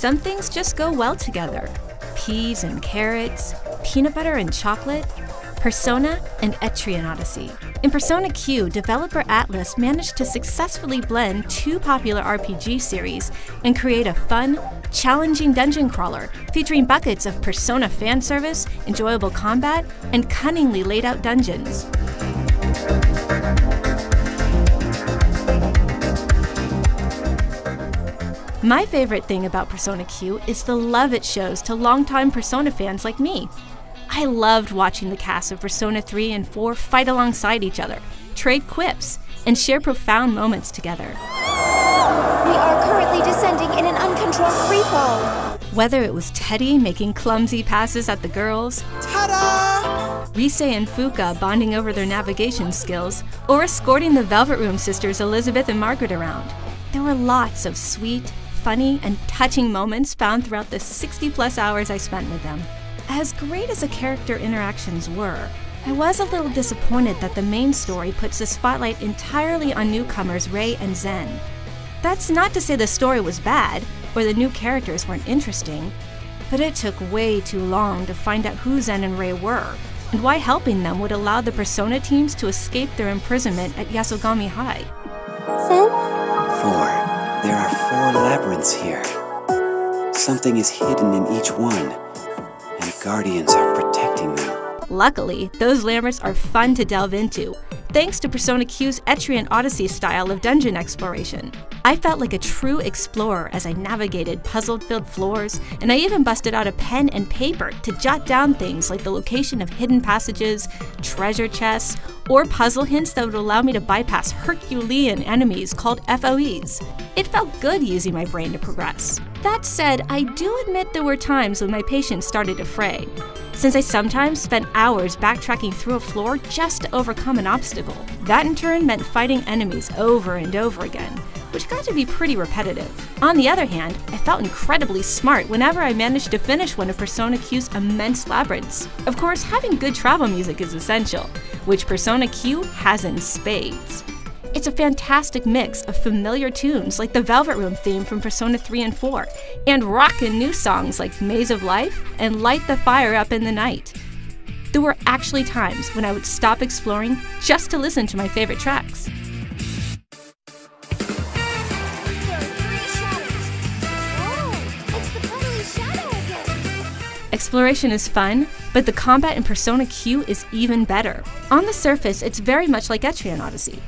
Some things just go well together. Peas and carrots, peanut butter and chocolate, Persona and Etrian Odyssey. In Persona Q, developer Atlas managed to successfully blend two popular RPG series and create a fun, challenging dungeon crawler featuring buckets of Persona fan service, enjoyable combat, and cunningly laid out dungeons. My favorite thing about Persona Q is the love it shows to longtime Persona fans like me. I loved watching the cast of Persona 3 and 4 fight alongside each other, trade quips, and share profound moments together. We are currently descending in an uncontrolled freefall. Whether it was Teddy making clumsy passes at the girls, Ta-da! Rise and Fuka bonding over their navigation skills, or escorting the Velvet Room sisters Elizabeth and Margaret around, there were lots of sweet, funny, and touching moments found throughout the 60+ hours I spent with them. As great as the character interactions were, I was a little disappointed that the main story puts the spotlight entirely on newcomers Rei and Zen. That's not to say the story was bad, or the new characters weren't interesting, but it took way too long to find out who Zen and Rei were, and why helping them would allow the Persona teams to escape their imprisonment at Yasogami High. Zen? 4. There are 4 labyrinths here. Something is hidden in each one, and guardians are protecting them. Luckily, those labyrinths are fun to delve into, thanks to Persona Q's Etrian Odyssey style of dungeon exploration. I felt like a true explorer as I navigated puzzle-filled floors, and I even busted out a pen and paper to jot down things like the location of hidden passages, treasure chests, or puzzle hints that would allow me to bypass Herculean enemies called FOEs. It felt good using my brain to progress. That said, I do admit there were times when my patience started to fray, since I sometimes spent hours backtracking through a floor just to overcome an obstacle. That in turn meant fighting enemies over and over again, which got to be pretty repetitive. On the other hand, I felt incredibly smart whenever I managed to finish one of Persona Q's immense labyrinths. Of course, having good travel music is essential, which Persona Q has in spades. It's a fantastic mix of familiar tunes like the Velvet Room theme from Persona 3 and 4, and rockin' new songs like Maze of Life and Light the Fire Up in the Night. There were actually times when I would stop exploring just to listen to my favorite tracks. Exploration is fun, but the combat in Persona Q is even better. On the surface, it's very much like Etrian Odyssey.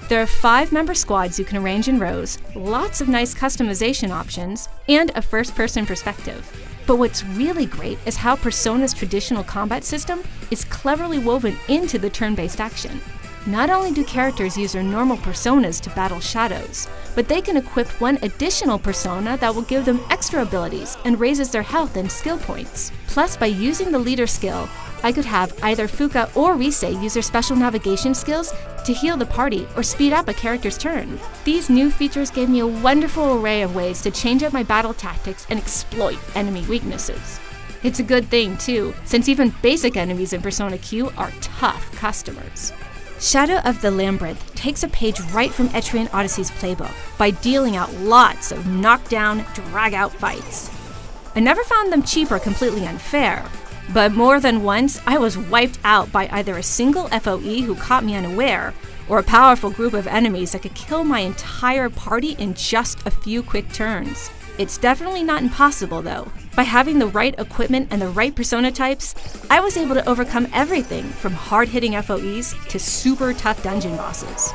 There are 5-member squads you can arrange in rows, lots of nice customization options, and a first-person perspective. But what's really great is how Persona's traditional combat system is cleverly woven into the turn-based action. Not only do characters use their normal personas to battle shadows, but they can equip one additional persona that will give them extra abilities and raises their health and skill points. Plus, by using the leader skill, I could have either Fuka or Rise use their special navigation skills to heal the party or speed up a character's turn. These new features gave me a wonderful array of ways to change up my battle tactics and exploit enemy weaknesses. It's a good thing too, since even basic enemies in Persona Q are tough customers. Shadow of the Labyrinth takes a page right from Etrian Odyssey's playbook by dealing out lots of knockdown, drag-out fights. I never found them cheap or completely unfair, but more than once I was wiped out by either a single FOE who caught me unaware, or a powerful group of enemies that could kill my entire party in just a few quick turns. It's definitely not impossible though. By having the right equipment and the right persona types, I was able to overcome everything from hard-hitting FOEs to super tough dungeon bosses.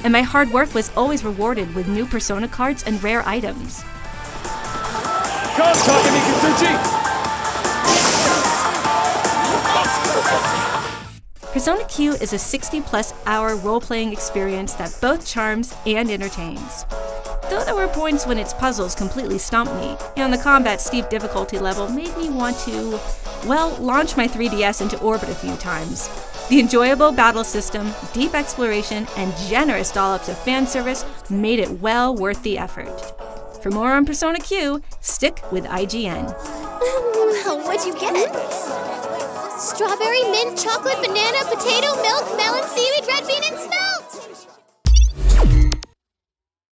And my hard work was always rewarded with new persona cards and rare items. Persona Q is a 60+ hour role-playing experience that both charms and entertains. Though there were points when its puzzles completely stumped me, and the combat's steep difficulty level made me want to, well, launch my 3DS into orbit a few times. The enjoyable battle system, deep exploration, and generous dollops of fan service made it well worth the effort. For more on Persona Q, stick with IGN. What'd you get? Strawberry, mint, chocolate, banana, potato, milk, melon, seaweed, red bean,